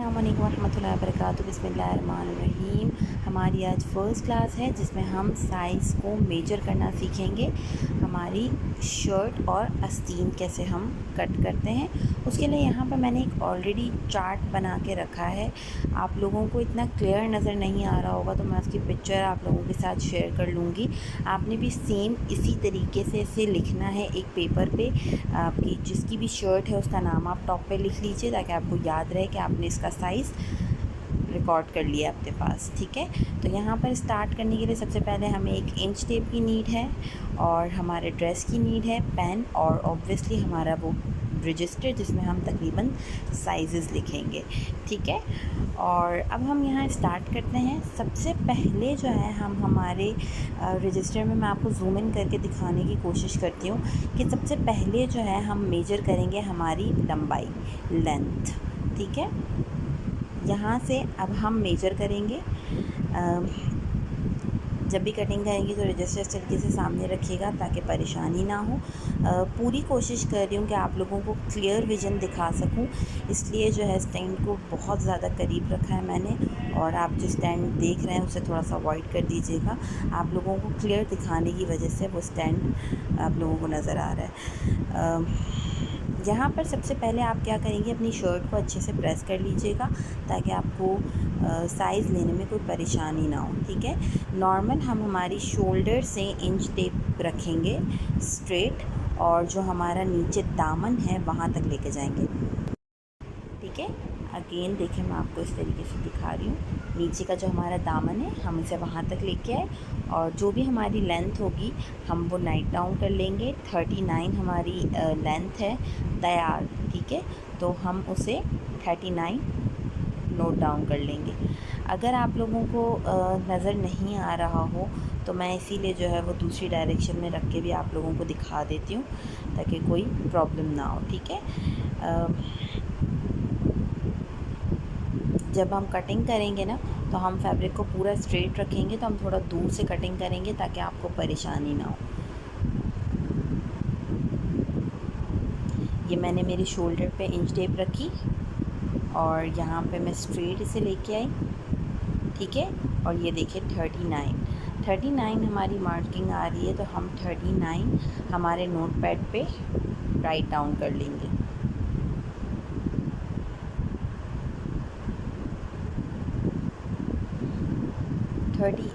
अस्सलाम वालेकुम रहमतुल्लाहि व बरकातुहू। बिस्मिल्लाहिर्रहमानिर्रहीम। हमारी आज फ़र्स्ट क्लास है जिसमें हम साइज़ को मेजर करना सीखेंगे। हमारी शर्ट और आस्तीन कैसे हम कट करते हैं, उसके लिए यहाँ पर मैंने एक ऑलरेडी चार्ट बना के रखा है। आप लोगों को इतना क्लियर नज़र नहीं आ रहा होगा तो मैं उसकी पिक्चर आप लोगों के साथ शेयर कर लूँगी। आपने भी सेम इसी तरीके से इसे लिखना है एक पेपर पे। आपकी जिसकी भी शर्ट है उसका नाम आप टॉप पे लिख लीजिए ताकि आपको याद रहे कि आपने इसका साइज़ रिकॉर्ड कर लिया अपने पास। ठीक है, तो यहाँ पर स्टार्ट करने के लिए सबसे पहले हमें एक इंच टेप की नीड है और हमारे ड्रेस की नीड है, पेन और ऑब्वियसली हमारा वो रजिस्टर जिसमें हम तकरीबन साइज़ लिखेंगे। ठीक है, और अब हम यहाँ स्टार्ट करते हैं। सबसे पहले जो है हम हमारे रजिस्टर में, मैं आपको जूम इन करके दिखाने की कोशिश करती हूँ कि सबसे पहले जो है हम मेजर करेंगे हमारी लंबाई, लेंथ। ठीक है, यहाँ से अब हम मेजर करेंगे। जब भी कटिंग करेंगे तो रजिस्टर इस तरीके से सामने रखिएगा ताकि परेशानी ना हो। पूरी कोशिश कर रही हूँ कि आप लोगों को क्लियर विज़न दिखा सकूँ, इसलिए जो है स्टैंड को बहुत ज़्यादा करीब रखा है मैंने, और आप जो स्टैंड देख रहे हैं उसे थोड़ा सा अवॉइड कर दीजिएगा। आप लोगों को क्लियर दिखाने की वजह से वो स्टैंड आप लोगों को नज़र आ रहा है। यहाँ पर सबसे पहले आप क्या करेंगे, अपनी शर्ट को अच्छे से प्रेस कर लीजिएगा ताकि आपको साइज़ लेने में कोई परेशानी ना हो। ठीक है, नॉर्मल हम हमारी शोल्डर से इंच टेप रखेंगे स्ट्रेट, और जो हमारा नीचे दामन है वहाँ तक लेके जाएंगे। ठीक है, अगेन देखिए मैं आपको इस तरीके से दिखा रही हूँ। नीचे का जो हमारा दामन है हम इसे वहाँ तक लेके आए, और जो भी हमारी लेंथ होगी हम वो नाइट डाउन कर लेंगे। 39 हमारी लेंथ है तैयार। ठीक है, तो हम उसे 39 नोट डाउन कर लेंगे। अगर आप लोगों को नज़र नहीं आ रहा हो तो मैं इसीलिए जो है वो दूसरी डायरेक्शन में रख के भी आप लोगों को दिखा देती हूँ ताकि कोई प्रॉब्लम ना हो। ठीक है, जब हम कटिंग करेंगे ना तो हम फैब्रिक को पूरा स्ट्रेट रखेंगे, तो हम थोड़ा दूर से कटिंग करेंगे ताकि आपको परेशानी ना हो। ये मैंने मेरी शोल्डर पे इंच टेप रखी और यहाँ पे मैं स्ट्रेट इसे लेके आई। ठीक है, और ये देखिए 39 हमारी मार्किंग आ रही है, तो हम 39 हमारे नोट पैड पे राइट डाउन कर लेंगे।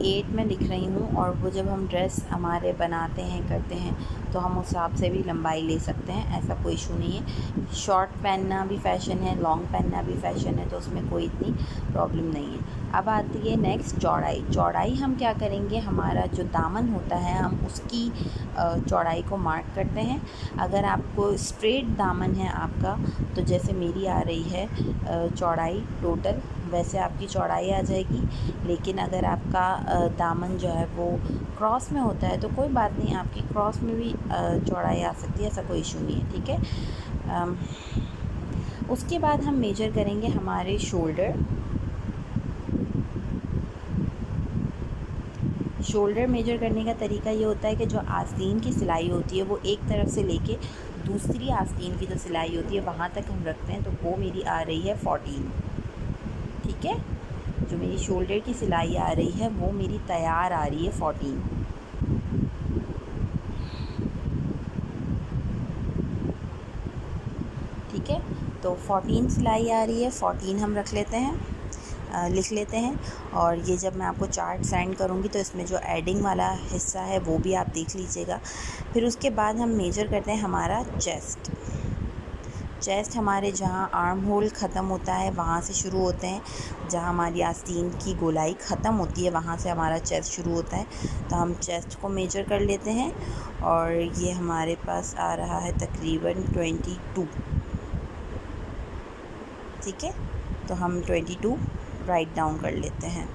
एट में लिख रही हूँ, और वो जब हम ड्रेस हमारे बनाते हैं करते हैं तो हम उस हिसाब से भी लंबाई ले सकते हैं, ऐसा कोई इशू नहीं है। शॉर्ट पहनना भी फ़ैशन है, लॉन्ग पहनना भी फ़ैशन है, तो उसमें कोई इतनी प्रॉब्लम नहीं है। अब आती है नेक्स्ट चौड़ाई हम क्या करेंगे, हमारा जो दामन होता है हम उसकी चौड़ाई को मार्क करते हैं। अगर आपको स्ट्रेट दामन है आपका, तो जैसे मेरी आ रही है चौड़ाई टोटल, वैसे आपकी चौड़ाई आ जाएगी। लेकिन अगर आपका दामन जो है वो क्रॉस में होता है तो कोई बात नहीं, आपकी क्रॉस में भी चौड़ाई आ सकती है, ऐसा कोई इशू नहीं है। ठीक है, उसके बाद हम मेजर करेंगे हमारे शोल्डर मेजर करने का तरीका ये होता है कि जो आस्तीन की सिलाई होती है वो एक तरफ से लेके दूसरी आस्तीन की जो सिलाई होती है वहाँ तक हम रखते हैं, तो वो मेरी आ रही है 14। ठीक है, जो मेरी शोल्डर की सिलाई आ रही है वो मेरी तैयार आ रही है 14। ठीक है, तो 14 सिलाई आ रही है, 14 हम रख लेते हैं, लिख लेते हैं। और ये जब मैं आपको चार्ट सेंड करूँगी तो इसमें जो एडिंग वाला हिस्सा है वो भी आप देख लीजिएगा। फिर उसके बाद हम मेजर करते हैं हमारा चेस्ट हमारे जहाँ आर्म होल ख़त्म होता है वहाँ से शुरू होते हैं, जहाँ हमारी आस्तीन की गोलाई ख़त्म होती है वहाँ से हमारा चेस्ट शुरू होता है। तो हम चेस्ट को मेजर कर लेते हैं, और ये हमारे पास आ रहा है तकरीबन 22। ठीक है, तो हम 22 राइट डाउन कर लेते हैं।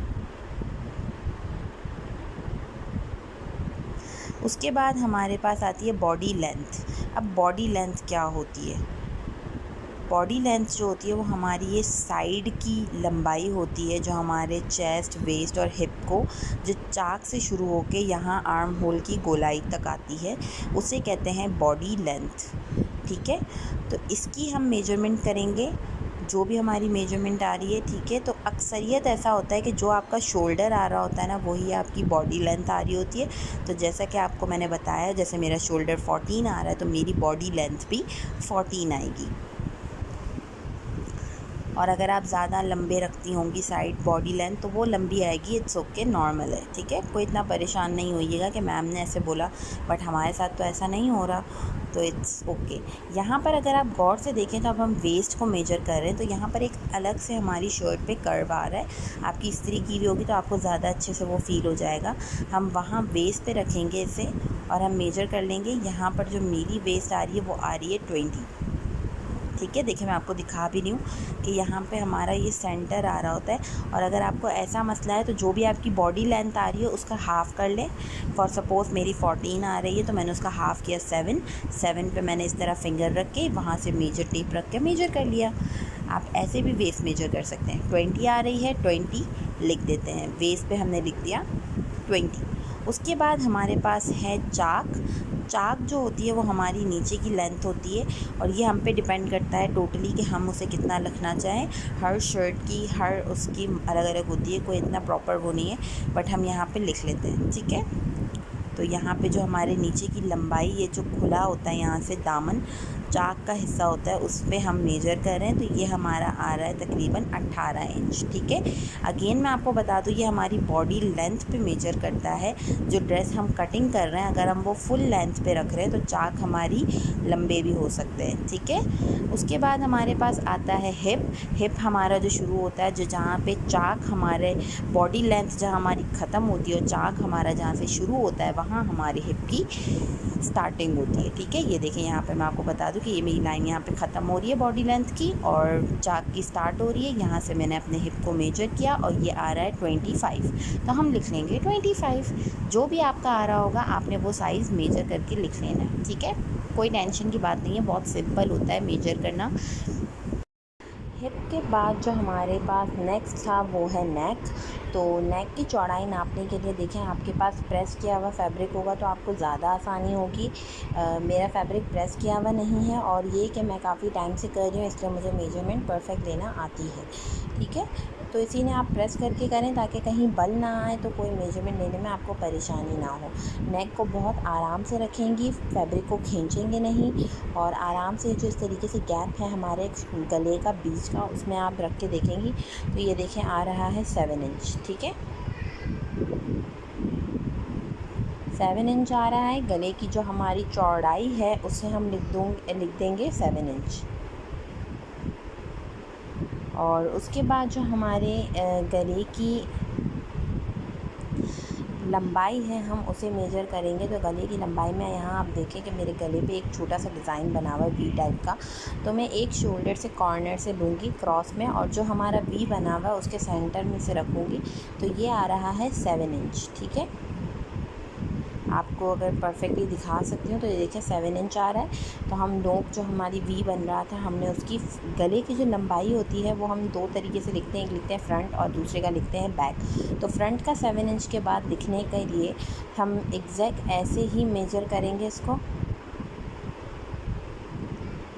उसके बाद हमारे पास आती है बॉडी लेंथ। अब बॉडी लेंथ क्या होती है, बॉडी लेंथ जो होती है वो हमारी ये साइड की लंबाई होती है, जो हमारे चेस्ट, वेस्ट और हिप को जो चाक से शुरू होके यहाँ आर्म होल की गोलाई तक आती है उसे कहते हैं बॉडी लेंथ। ठीक है, तो इसकी हम मेजरमेंट करेंगे जो भी हमारी मेजरमेंट आ रही है, ठीक है। तो अक्सरियत ऐसा होता है कि जो आपका शोल्डर आ रहा होता है ना, वही आपकी बॉडी लेंथ आ रही होती है। तो जैसा कि आपको मैंने बताया, जैसे मेरा शोल्डर 14 आ रहा है तो मेरी बॉडी लेंथ भी 14 आएगी। और अगर आप ज़्यादा लंबे रखती होंगी साइड बॉडी लेंथ तो वो लंबी आएगी, इट्स ओके, नॉर्मल है, ठीक है। कोई इतना परेशान नहीं होइएगा कि मैम ने ऐसे बोला, बट हमारे साथ तो ऐसा नहीं हो रहा, तो इट्स ओके। यहाँ पर अगर आप गौर से देखें तो अब हम वेस्ट को मेजर कर रहे हैं, तो यहाँ पर एक अलग से हमारी शर्ट पे कर्व आ रहा है। आपकी इस्त्री की हुई होगी तो आपको ज़्यादा अच्छे से वो फील हो जाएगा। हम वहाँ वेस्ट पे रखेंगे इसे और हम मेजर कर लेंगे। यहाँ पर जो मेरी वेस्ट आ रही है वो आ रही है 20, ठीक है। देखिए मैं आपको दिखा भी रही हूँ कि यहाँ पे हमारा ये सेंटर आ रहा होता है। और अगर आपको ऐसा मसला है तो जो भी आपकी बॉडी लेंथ आ रही है उसका हाफ़ कर लें। फॉर सपोज़ मेरी 14 आ रही है तो मैंने उसका हाफ़ किया 7 पे मैंने इस तरह फिंगर रख के वहाँ से मेजर टेप रख के मेजर कर लिया। आप ऐसे भी वेस्ट मेजर कर सकते हैं। 20 आ रही है, 20 लिख देते हैं, वेस्ट पे हमने लिख दिया 20। उसके बाद हमारे पास है चाक जो होती है वो हमारी नीचे की लेंथ होती है और ये हम पे डिपेंड करता है टोटली कि हम उसे कितना लिखना चाहें। हर शर्ट की हर उसकी अलग अलग होती है, कोई इतना प्रॉपर वो नहीं है, बट हम यहाँ पे लिख लेते हैं, ठीक है। तो यहाँ पे जो हमारे नीचे की लंबाई, ये जो खुला होता है यहाँ से दामन चाक का हिस्सा होता है, उस पर हम मेजर कर रहे हैं, तो ये हमारा आ रहा है तकरीबन 18 इंच, ठीक है। अगेन मैं आपको बता दूँ ये हमारी बॉडी लेंथ पे मेजर करता है। जो ड्रेस हम कटिंग कर रहे हैं अगर हम वो फुल लेंथ पे रख रहे हैं तो चाक हमारी लंबे भी हो सकते हैं, ठीक है। उसके बाद हमारे पास आता है हिप हमारा जो शुरू होता है, जो जहाँ पे चाक हमारे बॉडी लेंथ जहाँ हमारी ख़त्म होती है और चाक हमारा जहाँ से शुरू होता है वहाँ हमारे हिप की स्टार्टिंग होती है, ठीक है। ये देखिए यहाँ पे मैं आपको बता दूं कि ये मेरी लाइन यहाँ पे ख़त्म हो रही है बॉडी लेंथ की और चाक की स्टार्ट हो रही है। यहाँ से मैंने अपने हिप को मेजर किया और ये आ रहा है 25, तो हम लिख लेंगे 25। जो भी आपका आ रहा होगा आपने वो साइज़ मेजर करके लिख लेना है, ठीक है। कोई टेंशन की बात नहीं है, बहुत सिंपल होता है मेजर करना। हिप के बाद जो हमारे पास नेक्स्ट था वो है नेक। तो नेक की चौड़ाई नापने के लिए देखें आपके पास प्रेस किया हुआ फैब्रिक होगा तो आपको ज़्यादा आसानी होगी। मेरा फैब्रिक प्रेस किया हुआ नहीं है और ये कि मैं काफ़ी टाइम से कर रही हूँ इसलिए मुझे मेजरमेंट परफेक्ट लेना आती है, ठीक है। तो इसी ने आप प्रेस करके करें ताकि कहीं बल ना आए तो कोई मेजरमेंट लेने में आपको परेशानी ना हो। नेक को बहुत आराम से रखेंगी, फैब्रिक को खींचेंगे नहीं और आराम से जो इस तरीके से गैप है हमारे गले का बीच का उसमें आप रख के देखेंगी तो ये देखें आ रहा है 7 इंच, ठीक है। 7 इंच आ रहा है। गले की जो हमारी चौड़ाई है उसे हम लिख देंगे 7 इंच। और उसके बाद जो हमारे गले की लंबाई है हम उसे मेजर करेंगे। तो गले की लंबाई में यहाँ आप देखें कि मेरे गले पे एक छोटा सा डिज़ाइन बना हुआ है वी टाइप का, तो मैं एक शोल्डर से कॉर्नर से लूँगी क्रॉस में और जो हमारा वी बना हुआ है उसके सेंटर में से रखूँगी तो ये आ रहा है 7 इंच, ठीक है। आपको अगर परफेक्टली दिखा सकती हूँ तो ये देखिए 7 इंच आ रहा है। तो हम नोक जो हमारी वी बन रहा था हमने उसकी गले की जो लंबाई होती है वो हम दो तरीके से लिखते हैं, एक लिखते हैं फ्रंट और दूसरे का लिखते हैं बैक। तो फ्रंट का 7 इंच के बाद लिखने के लिए हम एग्जैक्ट ऐसे ही मेजर करेंगे इसको।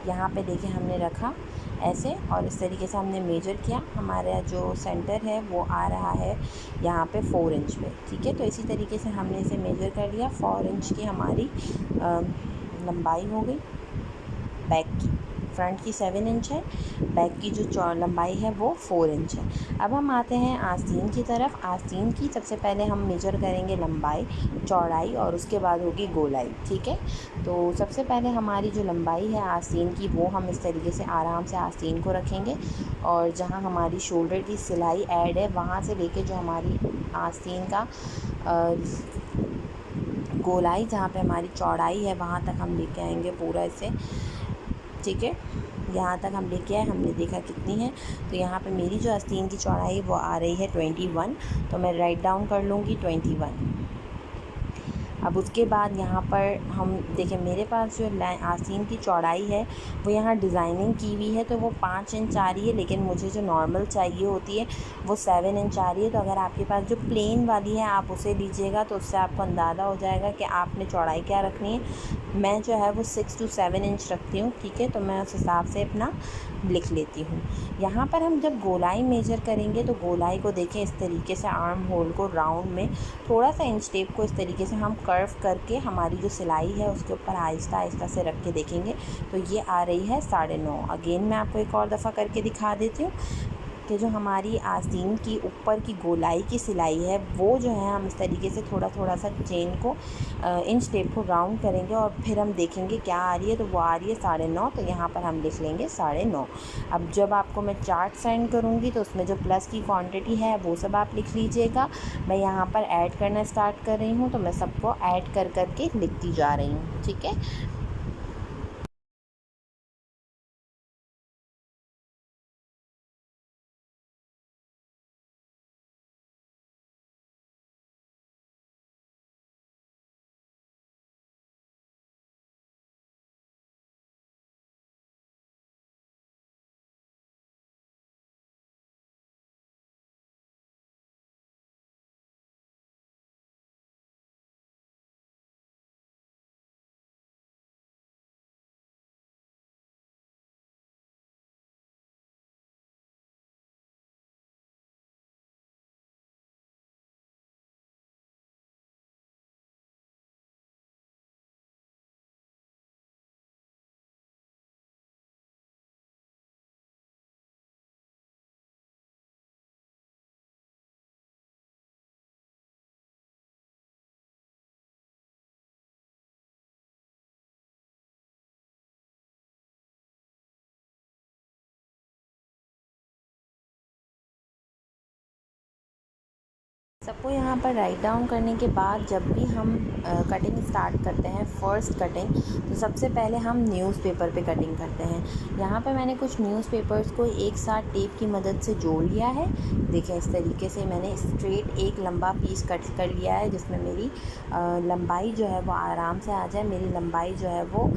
यहाँ पे देखिए हमने रखा ऐसे और इस तरीके से हमने मेजर किया। हमारा जो सेंटर है वो आ रहा है यहाँ पे 4 इंच पे, ठीक है। तो इसी तरीके से हमने इसे मेजर कर लिया। 4 इंच की हमारी लंबाई हो गई बैक की। फ्रंट की 7 इंच है, बैक की जो लंबाई है वो 4 इंच है। अब हम आते हैं आस्तीन की तरफ। आस्तीन की सबसे पहले हम मेजर करेंगे लंबाई, चौड़ाई और उसके बाद होगी गोलाई, ठीक है। तो सबसे पहले हमारी जो लंबाई है आस्तीन की वो हम इस तरीके से आराम से आस्तीन को रखेंगे और जहाँ हमारी शोल्डर की सिलाई ऐड है वहाँ से लेके जो हमारी आस्तीन का गोलाई जहाँ पे हमारी चौड़ाई है वहाँ तक हम लेके आएंगे पूरा इसे, ठीक है। यहाँ तक हम लेके आए, हमने देखा कितनी है। तो यहाँ पे मेरी जो आस्तीन की चौड़ाई वो आ रही है 21, तो मैं राइट डाउन कर लूँगी 21। अब उसके बाद यहाँ पर हम देखिए, मेरे पास जो आस्तीन की चौड़ाई है वो यहाँ डिज़ाइनिंग की हुई है, तो वो 5 इंच आ रही है, लेकिन मुझे जो नॉर्मल चाहिए होती है वो 7 इंच आ रही है। तो अगर आपके पास जो प्लेन वाली है आप उसे लीजिएगा, तो उससे आपको अंदाज़ा हो जाएगा कि आपने चौड़ाई क्या रखनी है। मैं जो है वो 6 to 7 इंच रखती हूँ, ठीक है। तो मैं उस हिसाब से अपना लिख लेती हूँ। यहाँ पर हम जब गोलाई मेजर करेंगे तो गोलाई को देखें इस तरीके से, आर्म होल को राउंड में थोड़ा सा इंच टेप को इस तरीके से हम कर्व करके हमारी जो सिलाई है उसके ऊपर आहिस्ता आहिस्ता से रख के देखेंगे, तो ये आ रही है 9.5। अगेन मैं आपको एक और दफ़ा करके दिखा देती हूँ कि जो हमारी आस्तीन की ऊपर की गोलाई की सिलाई है वो जो है हम इस तरीके से थोड़ा थोड़ा सा चेन को इंच टेप को राउंड करेंगे और फिर हम देखेंगे क्या आ रही है, तो वो आ रही है 9.5। तो यहाँ पर हम लिख लेंगे 9.5। अब जब आपको मैं चार्ट सेंड करूँगी तो उसमें जो प्लस की क्वांटिटी है वो सब आप लिख लीजिएगा। मैं यहाँ पर ऐड करना स्टार्ट कर रही हूँ, तो मैं सबको ऐड कर के लिखती जा रही हूँ, ठीक है। सबको यहाँ पर राइट डाउन करने के बाद जब भी हम कटिंग स्टार्ट करते हैं, फ़र्स्ट कटिंग, तो सबसे पहले हम न्यूज़पेपर पे कटिंग करते हैं। यहाँ पे मैंने कुछ न्यूज़पेपर्स को एक साथ टेप की मदद से जोड़ लिया है। देखें, इस तरीके से मैंने स्ट्रेट एक लंबा पीस कट कर लिया है, जिसमें मेरी लंबाई जो है वो आराम से आ जाए। मेरी लंबाई जो है वो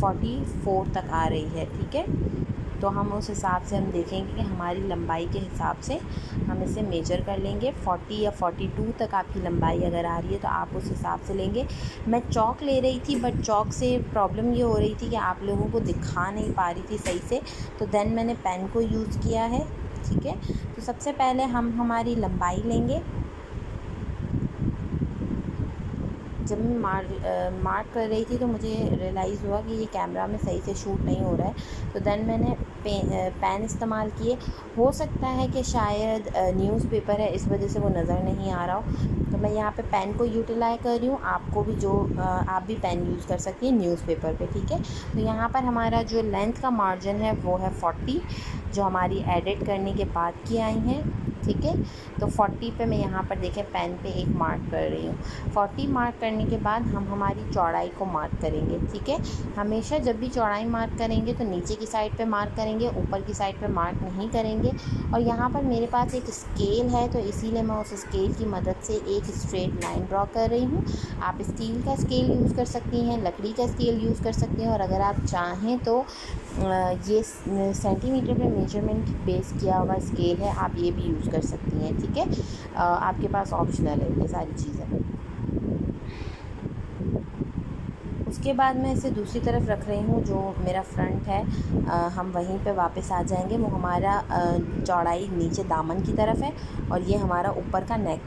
44 तक आ रही है, ठीक है। तो हम उस हिसाब से हम देखेंगे कि हमारी लंबाई के हिसाब से हम इसे मेजर कर लेंगे। 40 या 42 तक आपकी लंबाई अगर आ रही है तो आप उस हिसाब से लेंगे। मैं चौक ले रही थी, बट चौक से प्रॉब्लम ये हो रही थी कि आप लोगों को दिखा नहीं पा रही थी सही से, तो देन मैंने पेन को यूज़ किया है, ठीक है। तो सबसे पहले हम हमारी लंबाई लेंगे। जब मैं मार्क कर रही थी तो मुझे रियलाइज़ हुआ कि ये कैमरा में सही से शूट नहीं हो रहा है, तो देन मैंने पेन इस्तेमाल किए। हो सकता है कि शायद न्यूज़पेपर है इस वजह से वो नज़र नहीं आ रहा हो, तो मैं यहाँ पे पेन को यूटिलाइज कर रही हूँ। आपको भी आप भी पेन यूज़ कर सकती हैं न्यूज़पेपर पे, ठीक है। तो यहाँ पर हमारा जो लेंथ का मार्जिन है वो है 40, जो हमारी एडिट करने के बाद की आई हैं, ठीक है। तो 40 पे मैं यहाँ पर देखें पेन पे एक मार्क कर रही हूँ। 40 मार्क करने के बाद हम हमारी चौड़ाई को मार्क करेंगे, ठीक है। हमेशा जब भी चौड़ाई मार्क करेंगे तो नीचे की साइड पे मार्क करेंगे, ऊपर की साइड पे मार्क नहीं करेंगे। और यहाँ पर मेरे पास एक स्केल है, तो इसीलिए मैं उस स्केल की मदद से एक स्ट्रेट लाइन ड्रॉ कर रही हूँ। आप स्टील का स्केल यूज़ कर सकती हैं, लकड़ी का स्केल यूज़ कर सकती हैं, और अगर आप चाहें तो ये सेंटीमीटर में मेजरमेंट बेस किया हुआ स्केल है, आप ये भी यूज़ कर सकती हैं, ठीक है। आपके पास ऑप्शनल है ये सारी चीज़ें। उसके बाद मैं इसे दूसरी तरफ रख रही हूँ, जो मेरा फ्रंट है हम वहीं पे वापस आ जाएंगे। वो हमारा चौड़ाई नीचे दामन की तरफ है और ये हमारा ऊपर का नेक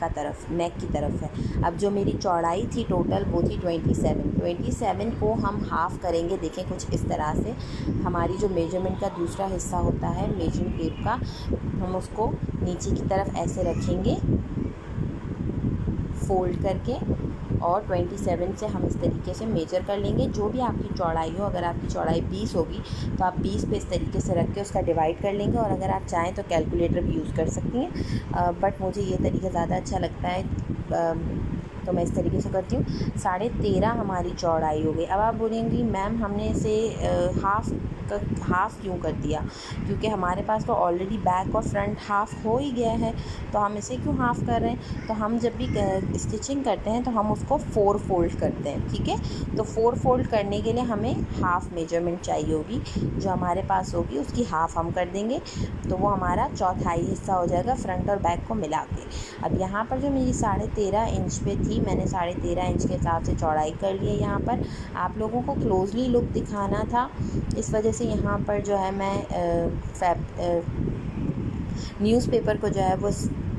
की तरफ है। अब जो मेरी चौड़ाई थी टोटल वो थी 27 को हम हाफ़ करेंगे। देखें कुछ इस तरह से हमारी जो मेजरमेंट का दूसरा हिस्सा होता है मेजरिंग टेप का, हम उसको नीचे की तरफ ऐसे रखेंगे फ़ोल्ड करके, और 27 से हम इस तरीके से मेजर कर लेंगे। जो भी आपकी चौड़ाई हो, अगर आपकी चौड़ाई 20 होगी तो आप 20 पे इस तरीके से रख के उसका डिवाइड कर लेंगे, और अगर आप चाहें तो कैलकुलेटर भी यूज़ कर सकती हैं, बट मुझे ये तरीका ज़्यादा अच्छा लगता है। तो मैं इस तरीके से करती हूँ। 13.5 हमारी चौड़ाई हो गई। अब आप बोलेंगी मैम हमने इसे हाफ़ क्यों कर दिया, क्योंकि हमारे पास तो ऑलरेडी बैक और फ्रंट हाफ़ हो ही गया है, तो हम इसे क्यों हाफ़ कर रहे हैं। तो हम जब भी स्टिचिंग करते हैं तो हम उसको 4 फोल्ड करते हैं, ठीक है। तो 4 फोल्ड करने के लिए हमें हाफ़ मेजरमेंट चाहिए होगी, जो हमारे पास होगी उसकी हाफ़ हम कर देंगे, तो वो हमारा चौथाई हिस्सा हो जाएगा फ्रंट और बैक को मिला के। अब यहाँ पर जो मेरी 13.5 इंच पे थी, मैंने 13.5 इंच के हिसाब से चौड़ाई कर ली है। यहाँ पर आप लोगों को क्लोजली लुक दिखाना था, इस वजह से यहाँ पर जो है मैं न्यूज़पेपर को जो है वो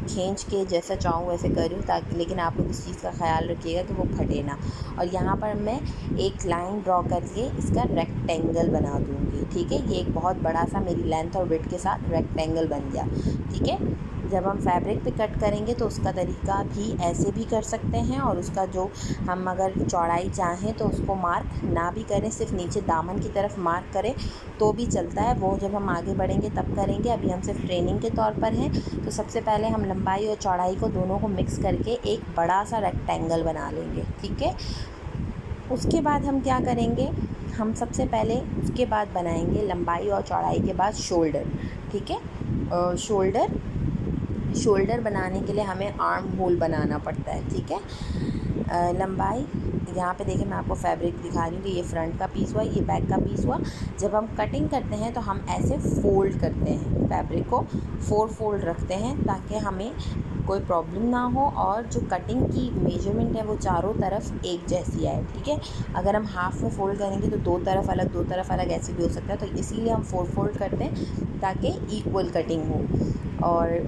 खींच के जैसा चाहूँ वैसे करूँ, ताकि, लेकिन आप लोग इस चीज़ का ख्याल रखिएगा कि वो फटे ना। और यहाँ पर मैं एक लाइन ड्रॉ करके इसका रेक्टेंगल बना दूँगी, ठीक है। ये एक बहुत बड़ा सा मेरी लेंथ और विड्थ के साथ रेक्टेंगल बन गया, ठीक है। जब हम फैब्रिक पे कट करेंगे तो उसका तरीका भी ऐसे भी कर सकते हैं, और उसका जो हम अगर चौड़ाई चाहें तो उसको मार्क ना भी करें, सिर्फ नीचे दामन की तरफ मार्क करें तो भी चलता है। वो जब हम आगे बढ़ेंगे तब करेंगे, अभी हम सिर्फ ट्रेनिंग के तौर पर हैं। तो सबसे पहले हम लंबाई और चौड़ाई को दोनों को मिक्स करके एक बड़ा सा रेक्टेंगल बना लेंगे, ठीक है। उसके बाद हम क्या करेंगे, हम सबसे पहले उसके बाद बनाएंगे लंबाई और चौड़ाई के बाद शोल्डर, ठीक है। शोल्डर बनाने के लिए हमें आर्म होल बनाना पड़ता है, ठीक है। लंबाई यहाँ पे देखिए, मैं आपको फैब्रिक दिखा रही हूँ कि ये फ्रंट का पीस हुआ, ये बैक का पीस हुआ। जब हम कटिंग करते हैं तो हम ऐसे फ़ोल्ड करते हैं, फैब्रिक को 4 फोल्ड रखते हैं ताकि हमें कोई प्रॉब्लम ना हो, और जो कटिंग की मेजरमेंट है वो चारों तरफ एक जैसी आए, ठीक है। अगर हम हाफ़ में फ़ोल्ड करेंगे तो दो तरफ अलग ऐसे भी हो सकता है, तो इसीलिए हम 4 फोल्ड करते हैं ताकि इक्वल कटिंग हो। और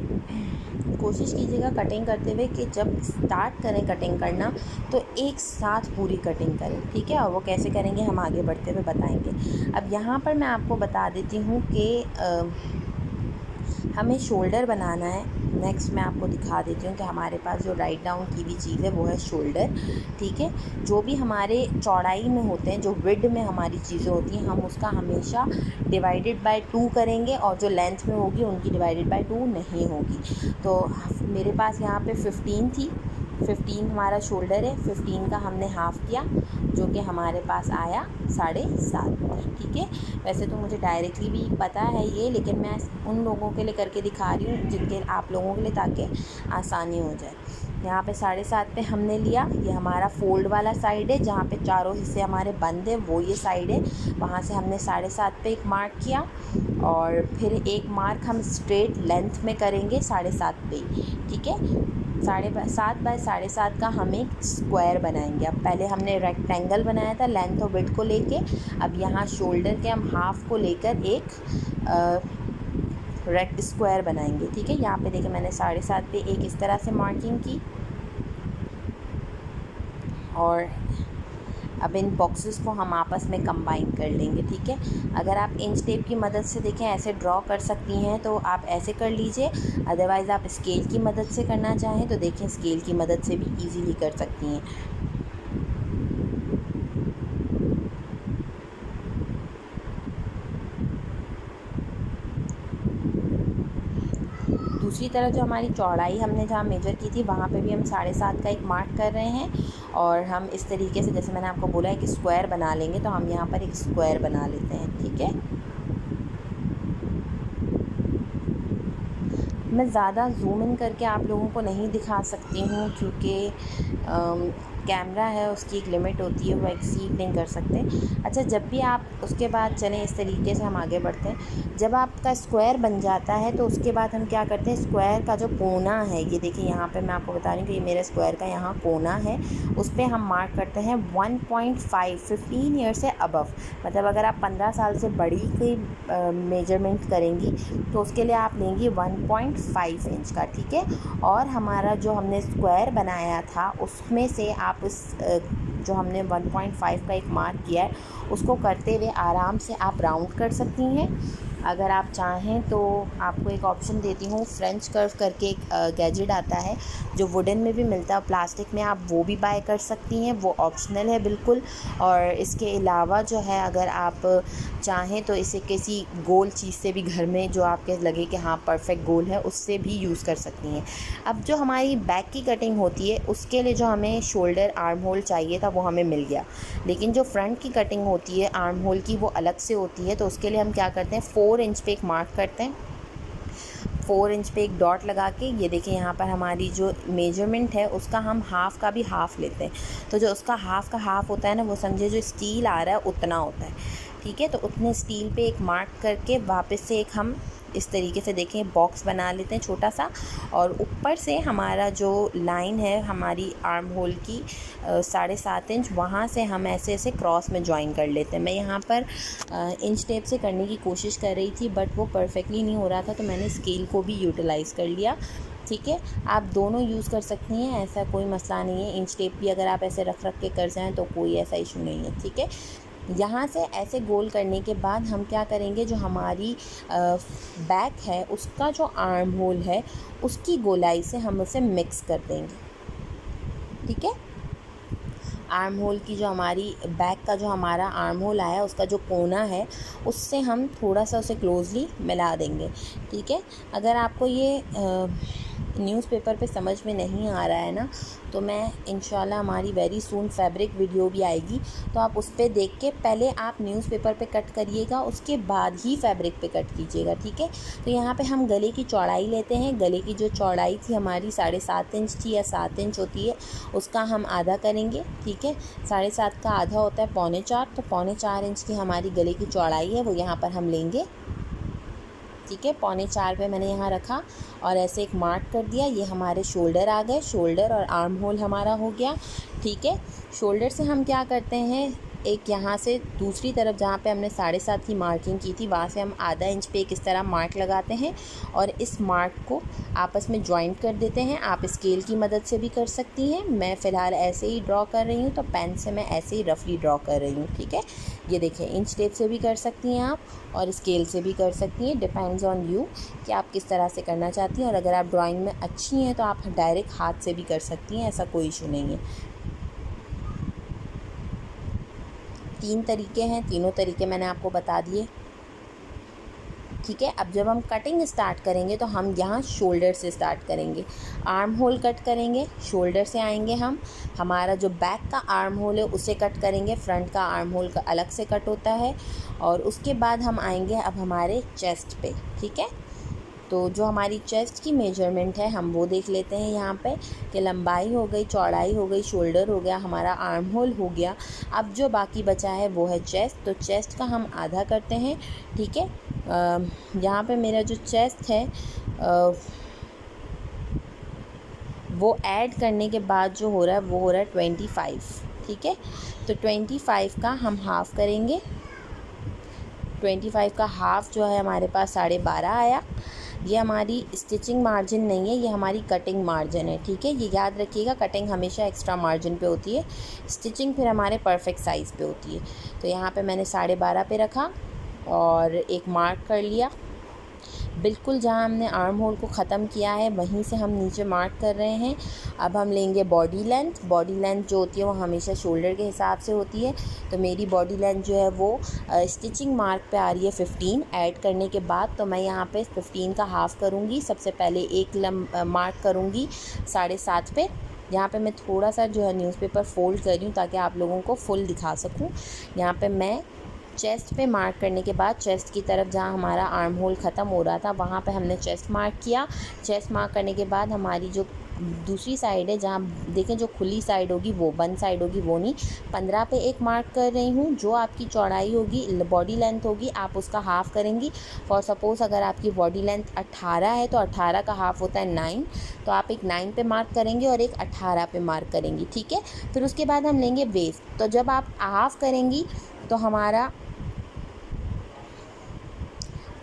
कोशिश कीजिएगा कटिंग करते हुए कि जब स्टार्ट करें कटिंग करना तो एक साथ पूरी कटिंग करें, ठीक है। और वो कैसे करेंगे हम आगे बढ़ते हुए बताएंगे। अब यहाँ पर मैं आपको बता देती हूँ कि हमें शोल्डर बनाना है। नेक्स्ट मैं आपको दिखा देती हूँ कि हमारे पास जो राइट डाउन की हुई चीज़ है वो है शोल्डर, ठीक है। जो भी हमारे चौड़ाई में होते हैं, जो विड्थ में हमारी चीज़ें होती हैं, हम उसका हमेशा डिवाइडेड बाय 2 करेंगे, और जो लेंथ में होगी उनकी डिवाइडेड बाय 2 नहीं होगी। तो मेरे पास यहाँ पे 15 थी, 15 हमारा शोल्डर है, 15 का हमने हाफ़ किया, जो कि हमारे पास आया 7.5, ठीक है। वैसे तो मुझे डायरेक्टली भी पता है ये, लेकिन मैं उन लोगों के लिए करके दिखा रही हूँ जिनके आप लोगों के लिए, ताकि आसानी हो जाए। यहाँ पे 7.5 पे हमने लिया, ये हमारा फोल्ड वाला साइड है जहाँ पे चारों हिस्से हमारे बंद है, वो ये साइड है। वहाँ से हमने 7.5 पे एक मार्क किया, और फिर एक मार्क हम स्ट्रेट लेंथ में करेंगे 7.5 पे, ठीक है। 7.5 बाय 7.5 का हम एक स्क्वायर बनाएंगे। अब पहले हमने रेक्टेंगल बनाया था लेंथ और विड्थ को लेके, अब यहाँ शोल्डर के हम हाफ़ को लेकर एक रेक्ट स्क्वायर बनाएंगे, ठीक है। यहाँ पे देखिए मैंने 7.5 पे एक इस तरह से मार्किंग की, और अब इन बॉक्सेस को हम आपस में कंबाइन कर लेंगे, ठीक है। अगर आप इंच टेप की मदद से देखें ऐसे ड्रॉ कर सकती हैं तो आप ऐसे कर लीजिए, अदरवाइज़ आप स्केल की मदद से करना चाहें तो देखें स्केल की मदद से भी इजीली कर सकती हैं। दूसरी तरफ जो हमारी चौड़ाई हमने जहाँ मेजर की थी वहाँ पे भी हम 7.5 का एक मार्क कर रहे हैं, और हम इस तरीके से, जैसे मैंने आपको बोला है कि स्क्वायर बना लेंगे, तो हम यहाँ पर एक स्क्वायर बना लेते हैं, ठीक है। मैं ज़्यादा जूम इन करके आप लोगों को नहीं दिखा सकती हूँ, क्योंकि कैमरा है उसकी एक लिमिट होती है, वो एक्सीड नहीं कर सकते। अच्छा, जब भी आप उसके बाद चलें इस तरीके से हम आगे बढ़ते हैं। जब आपका स्क्वायर बन जाता है तो उसके बाद हम क्या करते हैं, स्क्वायर का जो कोना है, ये देखिए यहाँ पे मैं आपको बता रही हूँ कि ये मेरे स्क्वायर का यहाँ कोना है, उस पर हम मार्क करते हैं 1.5, 15 ईयर से अबव। मतलब अगर आप 15 साल से बड़ी कोई मेजरमेंट करेंगी तो उसके लिए आप लेंगी 1.5 इंच का, ठीक है। और हमारा जो हमने स्क्वायर बनाया था उसमें से आप इस जो हमने 1.5 का एक मार्क किया है उसको करते हुए आराम से आप राउंड कर सकती हैं। अगर आप चाहें तो आपको एक ऑप्शन देती हूँ, फ्रेंच कर्व करके एक गैजेट आता है जो वुडन में भी मिलता है, प्लास्टिक में आप वो भी बाय कर सकती हैं, वो ऑप्शनल है बिल्कुल। और इसके अलावा जो है अगर आप चाहें तो इसे किसी गोल चीज़ से भी घर में जो आपके लगे कि हाँ परफेक्ट गोल है, उससे भी यूज़ कर सकती हैं। अब जो हमारी बैक की कटिंग होती है उसके लिए जो हमें शोल्डर आर्म होल चाहिए था वो हमें मिल गया, लेकिन जो फ्रंट की कटिंग होती है आर्म होल की वो अलग से होती है। तो उसके लिए हम क्या करते हैं, 4 इंच पे एक मार्क करते हैं, 4 इंच पे एक डॉट लगा के, ये देखिए यहाँ पर हमारी जो मेजरमेंट है उसका हम हाफ़ का भी हाफ़ लेते हैं। तो जो उसका हाफ़ का हाफ़ होता है ना, वो समझे जो स्टील आ रहा है उतना होता है, ठीक है। तो उतने स्टील पे एक मार्क करके वापस से एक हम इस तरीके से देखें बॉक्स बना लेते हैं छोटा सा, और ऊपर से हमारा जो लाइन है हमारी आर्म होल की 7.5 इंच, वहाँ से हम ऐसे ऐसे क्रॉस में ज्वाइन कर लेते हैं। मैं यहाँ पर इंच टेप से करने की कोशिश कर रही थी बट वो परफेक्टली नहीं हो रहा था, तो मैंने स्केल को भी यूटिलाइज़ कर लिया, ठीक है। आप दोनों यूज़ कर सकती हैं, ऐसा कोई मसला नहीं है। इंच टेप भी अगर आप ऐसे रख के कर जाएँ तो कोई ऐसा इशू नहीं है, ठीक है। यहाँ से ऐसे गोल करने के बाद हम क्या करेंगे, जो हमारी बैक है उसका जो आर्म होल है उसकी गोलाई से हम उसे मिक्स कर देंगे, ठीक है। आर्म होल की जो हमारी बैक का जो हमारा आर्म होल आया उसका जो कोना है उससे हम थोड़ा सा उसे क्लोजली मिला देंगे, ठीक है। अगर आपको ये न्यूज़पेपर पे समझ में नहीं आ रहा है ना, तो मैं इंशाल्लाह हमारी वेरी सून फैब्रिक वीडियो भी आएगी, तो आप उस पर देख के पहले आप न्यूज़पेपर पे कट करिएगा, उसके बाद ही फैब्रिक पे कट कीजिएगा, ठीक है। तो यहाँ पे हम गले की चौड़ाई लेते हैं। गले की जो चौड़ाई थी हमारी 7.5 इंच थी या 7 इंच होती है, उसका हम आधा करेंगे, ठीक है। 7.5 का आधा होता है 3.25, तो 3.25 इंच की हमारी गले की चौड़ाई है वो यहाँ पर हम लेंगे, ठीक है। 3.25 पे मैंने यहाँ रखा और ऐसे एक मार्क कर दिया। ये हमारे शोल्डर आ गए, शोल्डर और आर्म होल हमारा हो गया, ठीक है। शोल्डर से हम क्या करते हैं, एक यहाँ से दूसरी तरफ जहाँ पे हमने 7.5 की मार्किंग की थी वहाँ से हम आधा इंच पे एक इस तरह मार्क लगाते हैं और इस मार्क को आपस में जॉइंट कर देते हैं। आप स्केल की मदद से भी कर सकती हैं, मैं फ़िलहाल ऐसे ही ड्रॉ कर रही हूँ, तो पेन से मैं ऐसे ही रफली ड्रॉ कर रही हूँ, ठीक है। ये देखिए, इंच टेप से भी कर सकती हैं आप और स्केल से भी कर सकती हैं, डिपेंड्स ऑन यू कि आप किस तरह से करना चाहती हैं। और अगर आप ड्राइंग में अच्छी हैं तो आप डायरेक्ट हाथ से भी कर सकती हैं, ऐसा कोई इशू नहीं है। 3 तरीके हैं, तीनों तरीके मैंने आपको बता दिए, ठीक है। अब जब हम कटिंग स्टार्ट करेंगे तो हम यहाँ शोल्डर से स्टार्ट करेंगे, आर्म होल कट करेंगे, शोल्डर से आएंगे हम, हमारा जो बैक का आर्म होल है उसे कट करेंगे, फ्रंट का आर्म होल का अलग से कट होता है, और उसके बाद हम आएंगे अब हमारे चेस्ट पे, ठीक है। तो जो हमारी चेस्ट की मेजरमेंट है हम वो देख लेते हैं यहाँ पे कि लंबाई हो गई, चौड़ाई हो गई, शोल्डर हो गया, हमारा आर्म होल हो गया। अब जो बाकी बचा है वो है चेस्ट, तो चेस्ट का हम आधा करते हैं, ठीक है। यहाँ पे मेरा जो चेस्ट है वो ऐड करने के बाद जो हो रहा है वो हो रहा है 25, ठीक है। तो 25 का हम हाफ़ करेंगे, 25 का हाफ़ जो है हमारे पास 12.5 आया। ये हमारी स्टिचिंग मार्जिन नहीं है, ये हमारी कटिंग मार्जिन है, ठीक है। ये याद रखिएगा, कटिंग हमेशा एक्स्ट्रा मार्जिन पे होती है, स्टिचिंग फिर हमारे परफेक्ट साइज़ पे होती है। तो यहाँ पे मैंने 12.5 पे रखा और एक मार्क कर लिया, बिल्कुल जहाँ हमने आर्म होल को ख़त्म किया है वहीं से हम नीचे मार्क कर रहे हैं। अब हम लेंगे बॉडी लेंथ। बॉडी लेंथ जो होती है वो हमेशा शोल्डर के हिसाब से होती है, तो मेरी बॉडी लेंथ जो है वो स्टिचिंग मार्क पे आ रही है 15 ऐड करने के बाद। तो मैं यहाँ पे 15 का हाफ़ करूँगी, सबसे पहले एक मार्क करूँगी 7.5 पे। यहाँ पे मैं थोड़ा सा जो है न्यूज़पेपर फ़ोल्ड कर रही हूँ ताकि आप लोगों को फुल दिखा सकूँ। यहाँ पे मैं चेस्ट पे मार्क करने के बाद चेस्ट की तरफ जहाँ हमारा आर्म होल ख़त्म हो रहा था वहाँ पे हमने चेस्ट मार्क किया। चेस्ट मार्क करने के बाद हमारी जो दूसरी साइड है, जहाँ देखें जो खुली साइड होगी वो बंद साइड होगी वो नहीं, 15 पे एक मार्क कर रही हूँ। जो आपकी चौड़ाई होगी, बॉडी लेंथ होगी, आप उसका हाफ़ करेंगी। फॉर सपोज़ अगर आपकी बॉडी लेंथ 18 है तो 18 का हाफ़ होता है 9, तो आप एक 9 पे मार्क करेंगे और एक 18 पे मार्क करेंगी, ठीक है। फिर उसके बाद हम लेंगे वेस्ट। तो जब आप हाफ़ करेंगी तो हमारा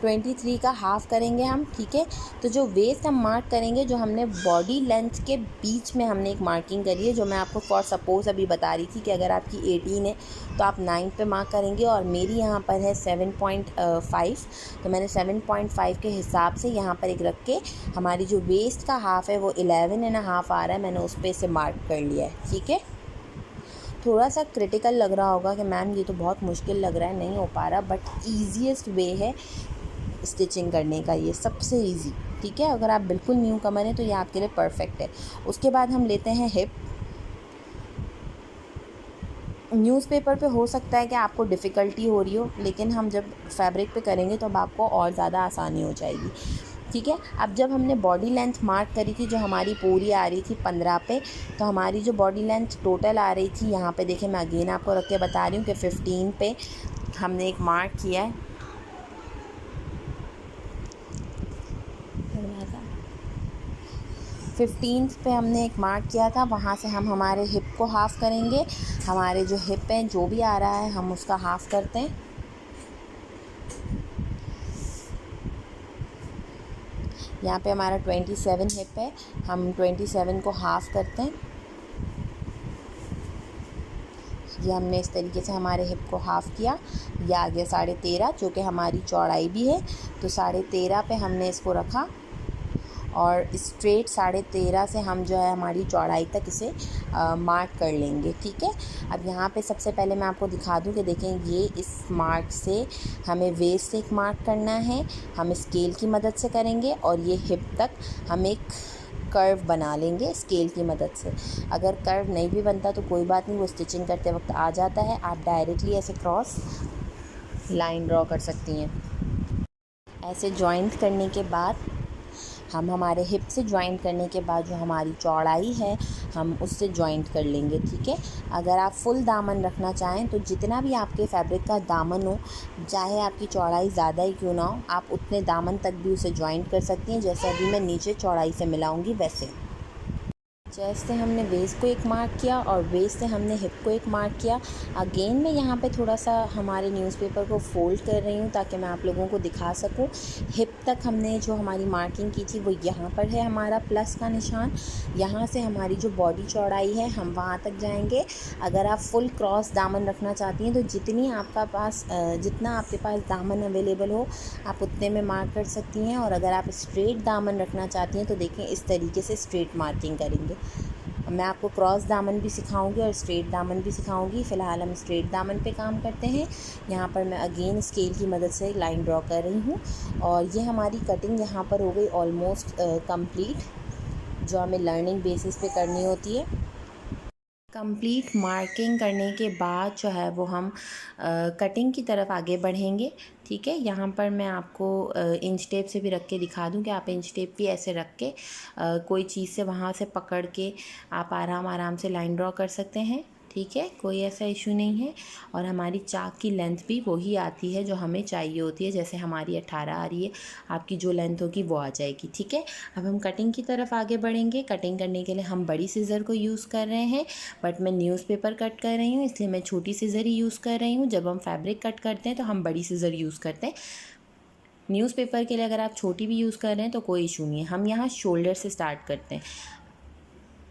23 का हाफ़ करेंगे हम, ठीक है। तो जो वेस्ट हम मार्क करेंगे, जो हमने बॉडी लेंथ के बीच में हमने एक मार्किंग करी है, जो मैं आपको फॉर सपोज़ अभी बता रही थी कि अगर आपकी 18 है तो आप 9 पे मार्क करेंगे, और मेरी यहाँ पर है 7.5, तो मैंने 7.5 के हिसाब से यहाँ पर एक रख के हमारी जो वेस्ट का हाफ़ है वो 11.5 आ रहा है, मैंने उस पर इसे मार्क कर लिया है, ठीक है। थोड़ा सा क्रिटिकल लग रहा होगा कि मैम ये तो बहुत मुश्किल लग रहा है, नहीं हो पा रहा, बट ईजीएस्ट वे है स्टिचिंग करने का, ये सबसे इजी, ठीक है। अगर आप बिल्कुल न्यू कमर हैं तो ये आपके लिए परफेक्ट है। उसके बाद हम लेते हैं हिप। न्यूज़पेपर पे हो सकता है कि आपको डिफ़िकल्टी हो रही हो, लेकिन हम जब फैब्रिक पे करेंगे तो अब आपको और ज़्यादा आसानी हो जाएगी, ठीक है। अब जब हमने बॉडी लेंथ मार्क करी थी, जो हमारी पूरी आ रही थी 15 पे, तो हमारी जो बॉडी लेंथ टोटल आ रही थी, यहाँ पे देखिए मैं अगेन आपको रख के बता रही हूँ कि 15 पे हमने एक मार्क किया है, 15 पे हमने एक मार्क किया था। वहाँ से हम हमारे हिप को हाफ़ करेंगे, हमारे जो हिप हैं जो भी आ रहा है हम उसका हाफ़ करते हैं। यहाँ पे हमारा 27 हिप है, हम 27 को हाफ़ करते हैं। ये हमने इस तरीके से हमारे हिप को हाफ़ किया। ये आ गया 13.5, जो कि हमारी चौड़ाई भी है, तो 13.5 पे हमने इसको रखा, और स्ट्रेट 13.5 से हम जो है हमारी चौड़ाई तक इसे मार्क कर लेंगे, ठीक है। अब यहाँ पे सबसे पहले मैं आपको दिखा दूँ कि देखें, ये इस मार्क से हमें वेस्ट से एक मार्क करना है, हम स्केल की मदद से करेंगे, और ये हिप तक हम एक कर्व बना लेंगे स्केल की मदद से। अगर कर्व नहीं भी बनता तो कोई बात नहीं, वो स्टिचिंग करते वक्त आ जाता है, आप डायरेक्टली ऐसे क्रॉस लाइन ड्रॉ कर सकती हैं। ऐसे जॉइंट करने के बाद हम हमारे हिप से जॉइंट करने के बाद जो हमारी चौड़ाई है हम उससे जॉइंट कर लेंगे, ठीक है। अगर आप फुल दामन रखना चाहें तो जितना भी आपके फैब्रिक का दामन हो, चाहे आपकी चौड़ाई ज़्यादा ही क्यों ना हो, आप उतने दामन तक भी उसे जॉइंट कर सकती हैं, जैसे अभी मैं नीचे चौड़ाई से मिलाऊंगी वैसे। चेस्ट से हमने वेस्ट को एक मार्क किया, और वेस्ट से हमने हिप को एक मार्क किया। अगेन मैं यहाँ पे थोड़ा सा हमारे न्यूज़पेपर को फ़ोल्ड कर रही हूँ ताकि मैं आप लोगों को दिखा सकूँ। हिप तक हमने जो हमारी मार्किंग की थी वो यहाँ पर है हमारा प्लस का निशान। यहाँ से हमारी जो बॉडी चौड़ाई है हम वहाँ तक जाएंगे। अगर आप फुल क्रॉस दामन रखना चाहती हैं तो जितना आपके पास दामन अवेलेबल हो आप उतने में मार्क कर सकती हैं, और अगर आप स्ट्रेट दामन रखना चाहती हैं तो देखें इस तरीके से स्ट्रेट मार्किंग करेंगे। मैं आपको क्रॉस दामन भी सिखाऊंगी और स्ट्रेट दामन भी सिखाऊंगी। फ़िलहाल हम स्ट्रेट दामन पे काम करते हैं। यहाँ पर मैं अगेन स्केल की मदद से लाइन ड्रॉ कर रही हूँ, और ये हमारी कटिंग यहाँ पर हो गई ऑलमोस्ट कंप्लीट, जो हमें लर्निंग बेसिस पे करनी होती है। कंप्लीट मार्किंग करने के बाद जो है वो हम कटिंग की तरफ आगे बढ़ेंगे, ठीक है। यहाँ पर मैं आपको इंच टेप से भी रख के दिखा दूँ कि आप इंच टेप भी ऐसे रख के कोई चीज़ से वहाँ से पकड़ के आप आराम से लाइन ड्रॉ कर सकते हैं, ठीक है, कोई ऐसा इशू नहीं है। और हमारी चाक की लेंथ भी वही आती है जो हमें चाहिए होती है, जैसे हमारी 18 आ रही है, आपकी जो लेंथ होगी वो आ जाएगी, ठीक है। अब हम कटिंग की तरफ आगे बढ़ेंगे। कटिंग करने के लिए हम बड़ी सीज़र को यूज़ कर रहे हैं, बट मैं न्यूज़पेपर कट कर रही हूँ इसलिए मैं छोटी सीज़र ही यूज़ कर रही हूँ। जब हम फैब्रिक कट करते हैं तो हम बड़ी सीज़र यूज़ करते हैं। न्यूज़पेपर के लिए अगर आप छोटी भी यूज़ कर रहे हैं तो कोई इशू नहीं है। हम यहाँ शोल्डर से स्टार्ट करते हैं।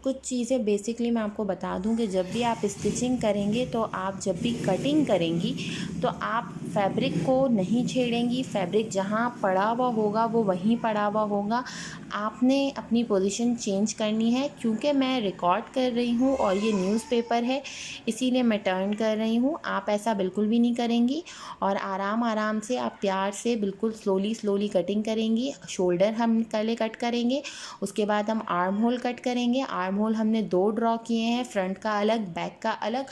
कुछ चीज़ें बेसिकली मैं आपको बता दूं कि जब भी आप स्टिचिंग करेंगे तो आप जब भी कटिंग करेंगी तो आप फैब्रिक को नहीं छेड़ेंगी। फैब्रिक जहां पड़ा हुआ होगा वो वहीं पड़ा हुआ होगा। आपने अपनी पोजीशन चेंज करनी है। क्योंकि मैं रिकॉर्ड कर रही हूँ और ये न्यूज़पेपर है इसीलिए मैं टर्न कर रही हूँ। आप ऐसा बिल्कुल भी नहीं करेंगी और आराम से आप प्यार से बिल्कुल स्लोली कटिंग करेंगी। शोल्डर हम पहले कट करेंगे, उसके बाद हम आर्म होल कट करेंगे। आर्म होल हमने 2 ड्रॉ किए हैं, फ्रंट का अलग बैक का अलग।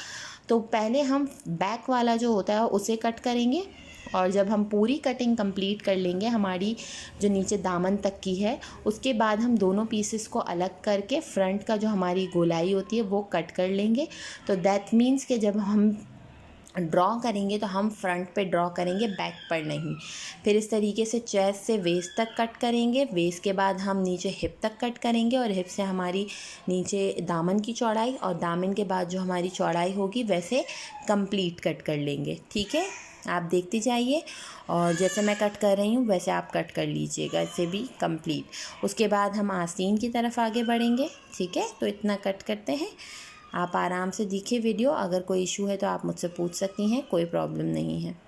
तो पहले हम बैक वाला जो होता है उसे कट करेंगे और जब हम पूरी कटिंग कंप्लीट कर लेंगे हमारी जो नीचे दामन तक की है, उसके बाद हम दोनों पीसेस को अलग करके फ्रंट का जो हमारी गोलाई होती है वो कट कर लेंगे। तो दैट मीन्स कि जब हम ड्रॉ करेंगे तो हम फ्रंट पे ड्रॉ करेंगे, बैक पर नहीं। फिर इस तरीके से चेस्ट से वेस्ट तक कट करेंगे। वेस्ट के बाद हम नीचे हिप तक कट करेंगे और हिप से हमारी नीचे दामन की चौड़ाई और दामन के बाद जो हमारी चौड़ाई होगी वैसे कंप्लीट कट कर लेंगे। ठीक है। आप देखते जाइए और जैसे मैं कट कर रही हूँ वैसे आप कट कर लीजिएगा, इसे भी कंप्लीट। उसके बाद हम आस्तीन की तरफ आगे बढ़ेंगे। ठीक है, तो इतना कट करते हैं। आप आराम से देखिए वीडियो, अगर कोई इशू है तो आप मुझसे पूछ सकती हैं, कोई प्रॉब्लम नहीं है।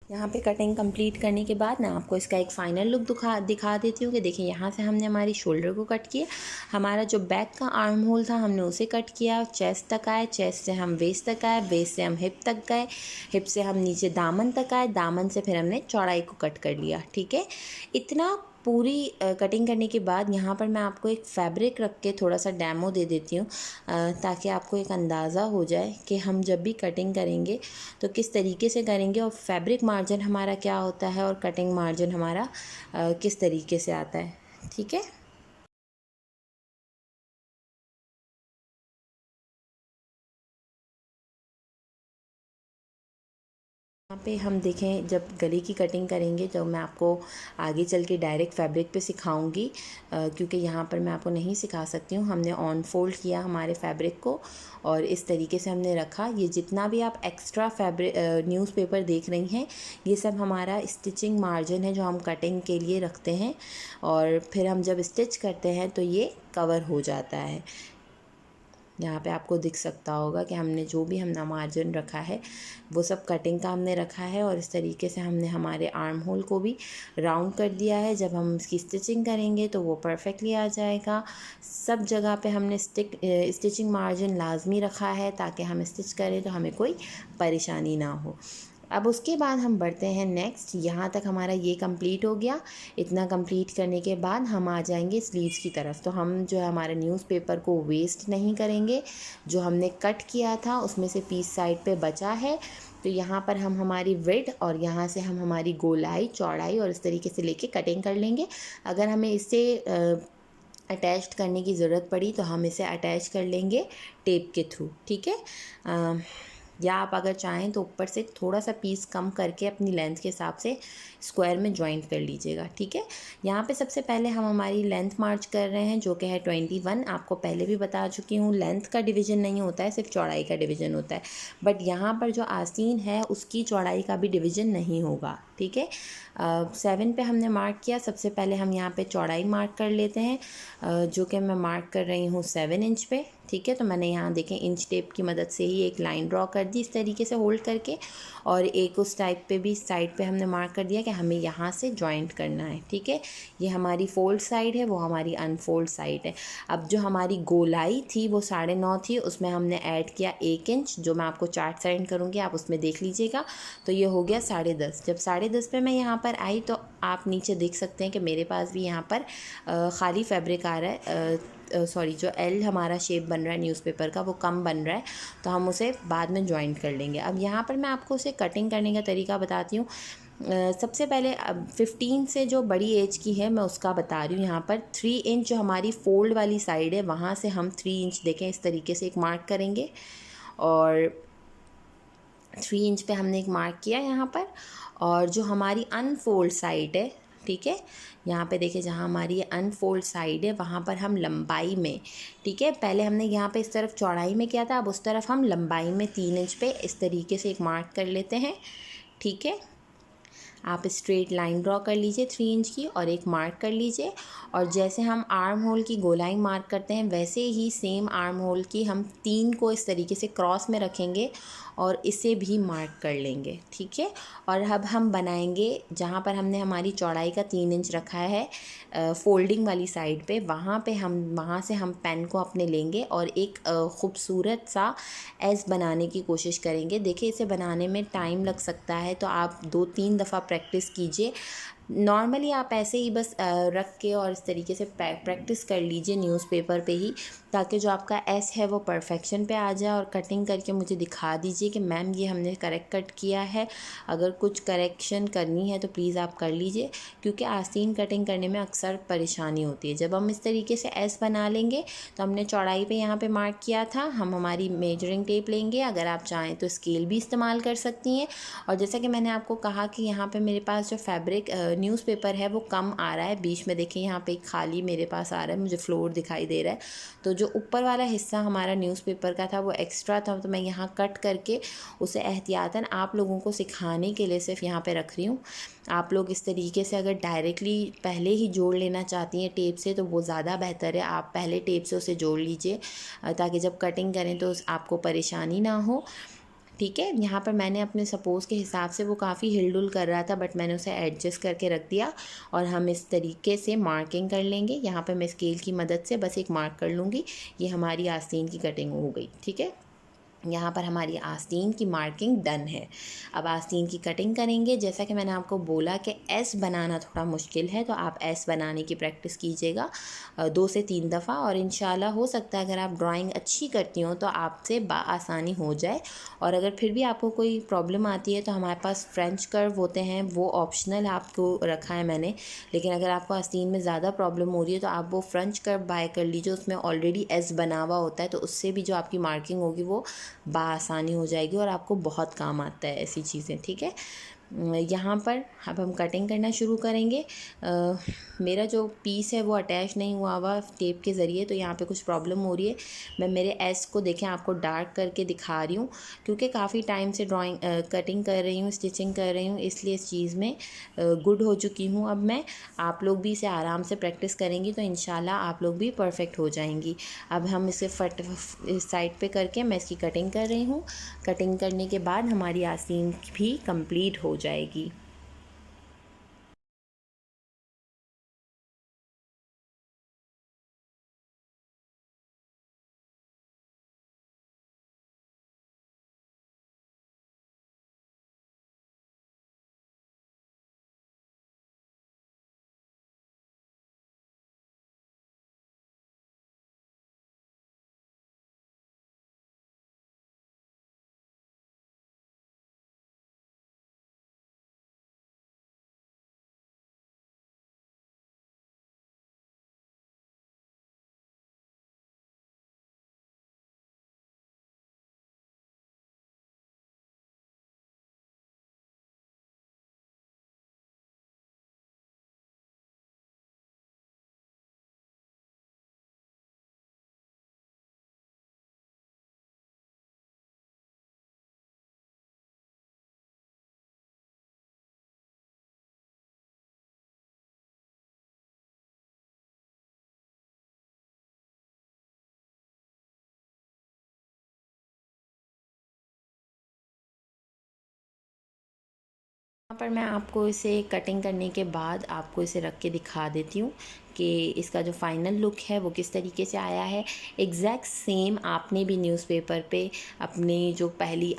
यहाँ पे कटिंग कंप्लीट करने के बाद मैं आपको इसका एक फ़ाइनल लुक दिखा देती हूँ कि देखिए यहाँ से हमने हमारी शोल्डर को कट किया, हमारा जो बैक का आर्म होल था हमने उसे कट किया, चेस्ट तक आए, चेस्ट से हम वेस्ट तक आए, वेस्ट से हम हिप तक गए, हिप से हम नीचे दामन तक आए, दामन से फिर हमने चौड़ाई को कट कर लिया। ठीक है, इतना पूरी कटिंग करने के बाद यहाँ पर मैं आपको एक फैब्रिक रख के थोड़ा सा डेमो दे देती हूँ, ताकि आपको एक अंदाज़ा हो जाए कि हम जब भी कटिंग करेंगे तो किस तरीके से करेंगे और फैब्रिक मार्जिन हमारा क्या होता है और कटिंग मार्जिन हमारा किस तरीके से आता है। ठीक है, यहाँ पे हम देखें जब गले की कटिंग करेंगे तो मैं आपको आगे चल के डायरेक्ट फैब्रिक पे सिखाऊंगी, क्योंकि यहाँ पर मैं आपको नहीं सिखा सकती हूँ। हमने ऑन फोल्ड किया हमारे फैब्रिक को और इस तरीके से हमने रखा। ये जितना भी आप एक्स्ट्रा फैब्रिक न्यूज़पेपर देख रही हैं ये सब हमारा स्टिचिंग मार्जिन है जो हम कटिंग के लिए रखते हैं, और फिर हम जब स्टिच करते हैं तो ये कवर हो जाता है। यहाँ पे आपको दिख सकता होगा कि हमने जो भी हमने मार्जिन रखा है वो सब कटिंग का हमने रखा है, और इस तरीके से हमने हमारे आर्म होल को भी राउंड कर दिया है। जब हम इसकी स्टिचिंग करेंगे तो वो परफेक्टली आ जाएगा। सब जगह पे हमने स्टिचिंग मार्जिन लाजमी रखा है ताकि हम स्टिच करें तो हमें कोई परेशानी ना हो। अब उसके बाद हम बढ़ते हैं नेक्स्ट। यहाँ तक हमारा ये कंप्लीट हो गया। इतना कंप्लीट करने के बाद हम आ जाएंगे स्लीव्स की तरफ। तो हम जो है हमारे न्यूज़पेपर को वेस्ट नहीं करेंगे, जो हमने कट किया था उसमें से पीस साइड पे बचा है तो यहाँ पर हम हमारी विड्थ और यहाँ से हम हमारी गोलाई चौड़ाई और इस तरीके से लेके कटिंग कर लेंगे। अगर हमें इसे अटैच करने की ज़रूरत पड़ी तो हम इसे अटैच कर लेंगे टेप के थ्रू। ठीक है, या आप अगर चाहें तो ऊपर से थोड़ा सा पीस कम करके अपनी लेंथ के हिसाब से स्क्वायर में जॉइंट कर लीजिएगा। ठीक है, यहाँ पे सबसे पहले हम हमारी लेंथ मार्च कर रहे हैं जो कि है 21। आपको पहले भी बता चुकी हूँ लेंथ का डिवीज़न नहीं होता है, सिर्फ चौड़ाई का डिवीज़न होता है। बट यहाँ पर जो आस्तीन है उसकी चौड़ाई का भी डिवीज़न नहीं होगा। ठीक है, 7 पे हमने मार्क किया। सबसे पहले हम यहाँ पे चौड़ाई मार्क कर लेते हैं, जो कि मैं मार्क कर रही हूँ 7 इंच पे। ठीक है, तो मैंने यहाँ देखें इंच टेप की मदद से ही एक लाइन ड्रॉ कर दी इस तरीके से होल्ड करके, और एक उस टाइप पे भी साइड पे हमने मार्क कर दिया कि हमें यहाँ से जॉइंट करना है। ठीक है, ये हमारी फोल्ड साइड है, वो हमारी अनफोल्ड साइड है। अब जो हमारी गोलाई थी वो 9.5 थी, उसमें हमने ऐड किया 1 इंच, जो मैं आपको चार्ट सेंड करूँगी आप उसमें देख लीजिएगा। तो ये हो गया 10.5। जब 10.5 पे मैं यहाँ पर आई तो आप नीचे देख सकते हैं कि मेरे पास भी यहाँ पर ख़ाली फैब्रिक आ रहा है। सॉरी, जो एल हमारा शेप बन रहा है न्यूज़पेपर का वो कम बन रहा है, तो हम उसे बाद में जॉइंट कर लेंगे। अब यहाँ पर मैं आपको उसे कटिंग करने का तरीका बताती हूँ। सबसे पहले 15 से जो बड़ी एज की है मैं उसका बता रही हूँ। यहाँ पर 3 इंच जो हमारी फोल्ड वाली साइड है वहाँ से हम 3 इंच देखें इस तरीके से एक मार्क करेंगे, और 3 इंच पे हमने एक मार्क किया यहाँ पर। और जो हमारी अनफोल्ड साइड है, ठीक है, यहाँ पे देखिए जहाँ हमारी ये अनफोल्ड साइड है वहाँ पर हम लंबाई में, ठीक है, पहले हमने यहाँ पे इस तरफ चौड़ाई में किया था, अब उस तरफ हम लंबाई में 3 इंच पे इस तरीके से एक मार्क कर लेते हैं। ठीक है, आप स्ट्रेट लाइन ड्रॉ कर लीजिए 3 इंच की और एक मार्क कर लीजिए, और जैसे हम आर्म होल की गोलाई मार्क करते हैं वैसे ही सेम आर्म होल की हम 3 को इस तरीके से क्रॉस में रखेंगे और इसे भी मार्क कर लेंगे, ठीक है। और अब हम बनाएंगे जहाँ पर हमने हमारी चौड़ाई का 3 इंच रखा है फोल्डिंग वाली साइड पे, वहाँ से हम पेन को अपने लेंगे और एक ख़ूबसूरत सा एस बनाने की कोशिश करेंगे। देखिए इसे बनाने में टाइम लग सकता है, तो आप 2-3 दफ़ा प्रैक्टिस कीजिए। नॉर्मली आप ऐसे ही बस रख के और इस तरीके से प्रैक्टिस कर लीजिए न्यूज़पेपर पे ही, ताकि जो आपका एस है वो परफेक्शन पे आ जाए। और कटिंग करके मुझे दिखा दीजिए कि मैम ये हमने करेक्ट कट किया है। अगर कुछ करेक्शन करनी है तो प्लीज़ आप कर लीजिए, क्योंकि आस्तीन कटिंग करने में अक्सर परेशानी होती है। जब हम इस तरीके से एस बना लेंगे तो हमने चौड़ाई पे यहाँ पे मार्क किया था, हम हमारी मेजरिंग टेप लेंगे। अगर आप चाहें तो स्केल भी इस्तेमाल कर सकती हैं। और जैसा कि मैंने आपको कहा कि यहाँ पे मेरे पास जो फैब्रिक न्यूज़पेपर है वो कम आ रहा है। बीच में देखिए यहाँ पे एक खाली मेरे पास आ रहा है, मुझे फ्लोर दिखाई दे रहा है। तो जो ऊपर वाला हिस्सा हमारा न्यूज़पेपर का था वो एक्स्ट्रा था, तो मैं यहाँ कट करके उसे एहतियातन आप लोगों को सिखाने के लिए सिर्फ यहाँ पे रख रही हूँ। आप लोग इस तरीके से अगर डायरेक्टली पहले ही जोड़ लेना चाहती हैं टेप से तो वो ज़्यादा बेहतर है। आप पहले टेप से उसे जोड़ लीजिए ताकि जब कटिंग करें तो आपको परेशानी ना हो, ठीक है। यहाँ पर मैंने अपने सपोज़ के हिसाब से, वो काफ़ी हिलडुल कर रहा था बट मैंने उसे एडजस्ट करके रख दिया। और हम इस तरीके से मार्किंग कर लेंगे। यहाँ पर मैं स्केल की मदद से बस एक मार्क कर लूँगी। ये हमारी आस्तीन की कटिंग हो गई, ठीक है। यहाँ पर हमारी आस्तीन की मार्किंग डन है। अब आस्तीन की कटिंग करेंगे। जैसा कि मैंने आपको बोला कि एस बनाना थोड़ा मुश्किल है, तो आप एस बनाने की प्रैक्टिस कीजिएगा 2 से 3 दफ़ा, और इंशाल्लाह हो सकता है अगर आप ड्राइंग अच्छी करती हो तो आपसे आसानी हो जाए। और अगर फिर भी आपको कोई प्रॉब्लम आती है तो हमारे पास फ्रेंच कर्व होते हैं, वो ऑप्शनल आपको रखा है मैंने। लेकिन अगर आपको आस्तीन में ज़्यादा प्रॉब्लम हो रही है तो आप वो फ्रेंच कर्व बाय कर लीजिए, उसमें ऑलरेडी एस बना हुआ होता है, तो उससे भी जो आपकी मार्किंग होगी वो आसानी हो जाएगी और आपको बहुत काम आता है ऐसी चीज़ें, ठीक है। यहाँ पर अब हम कटिंग करना शुरू करेंगे। मेरा जो पीस है वो अटैच नहीं हुआ हुआ टेप के ज़रिए, तो यहाँ पे कुछ प्रॉब्लम हो रही है। मैं मेरे एस को देखें आपको डार्क करके दिखा रही हूँ, क्योंकि काफ़ी टाइम से ड्राइंग कटिंग कर रही हूँ, स्टिचिंग कर रही हूँ, इसलिए इस चीज़ में गुड हो चुकी हूँ अब मैं। आप लोग भी इसे आराम से प्रैक्टिस करेंगी तो इंशाल्लाह आप लोग भी परफेक्ट हो जाएंगी। अब हम इसे इस साइड पे करके मैं इसकी कटिंग कर रही हूँ। कटिंग करने के बाद हमारी आस्तीन भी कंप्लीट हो जाएगी। यहाँ पर मैं आपको इसे कटिंग करने के बाद आपको इसे रख के दिखा देती हूँ कि इसका जो फाइनल लुक है वो किस तरीके से आया है। एग्जैक्ट सेम आपने भी न्यूज़पेपर पे अपने जो पहली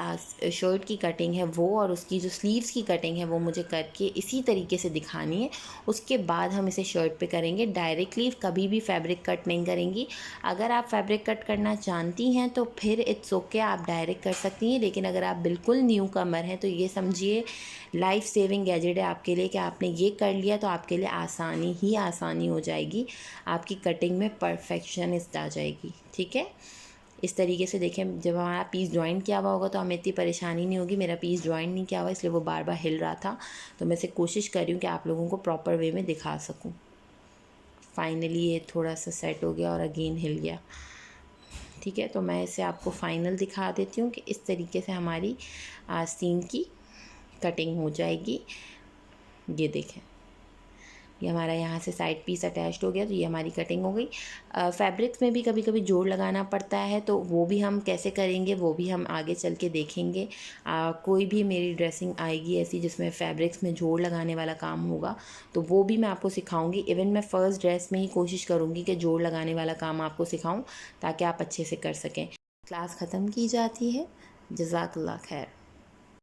शर्ट की कटिंग है वो और उसकी जो स्लीव्स की कटिंग है वो मुझे करके इसी तरीके से दिखानी है। उसके बाद हम इसे शर्ट पे करेंगे। डायरेक्टली कभी भी फैब्रिक कट नहीं करेंगी। अगर आप फैब्रिक कट करना जानती हैं तो फिर इट्स ओके, आप डायरेक्ट कर सकती हैं। लेकिन अगर आप बिल्कुल न्यू कमर हैं तो ये समझिए लाइफ सेविंग गैजेट है आपके लिए कि आपने ये कर लिया तो आपके लिए आसानी ही आसानी हो जाएगी। आपकी कटिंग में परफेक्शनिस्ट आ जाएगी, ठीक है। इस तरीके से देखें, जब हमारा पीस ज्वाइन किया हुआ होगा तो हमें इतनी परेशानी नहीं होगी। मेरा पीस ज्वाइन नहीं किया हुआ इसलिए वो बार बार हिल रहा था, तो मैं इसे कोशिश कर रही हूँ कि आप लोगों को प्रॉपर वे में दिखा सकूँ। फाइनली ये थोड़ा सा सेट हो गया और अगेन हिल गया, ठीक है। तो मैं इसे आपको फाइनल दिखा देती हूँ कि इस तरीके से हमारी आस्तीन की कटिंग हो जाएगी। ये देखें, ये हमारा यहाँ से साइड पीस अटैच्ड हो गया, तो ये हमारी कटिंग हो गई। फैब्रिक्स में भी कभी कभी जोड़ लगाना पड़ता है, तो वो भी हम कैसे करेंगे वो भी हम आगे चल के देखेंगे। कोई भी मेरी ड्रेसिंग आएगी ऐसी जिसमें फैब्रिक्स में जोड़ लगाने वाला काम होगा, तो वो भी मैं आपको सिखाऊंगी। इवन मैं फ़र्स्ट ड्रेस में ही कोशिश करूँगी कि जोड़ लगाने वाला काम आपको सिखाऊं, ताकि आप अच्छे से कर सकें। क्लास ख़त्म की जाती है। जज़ाकल्लाह खैर।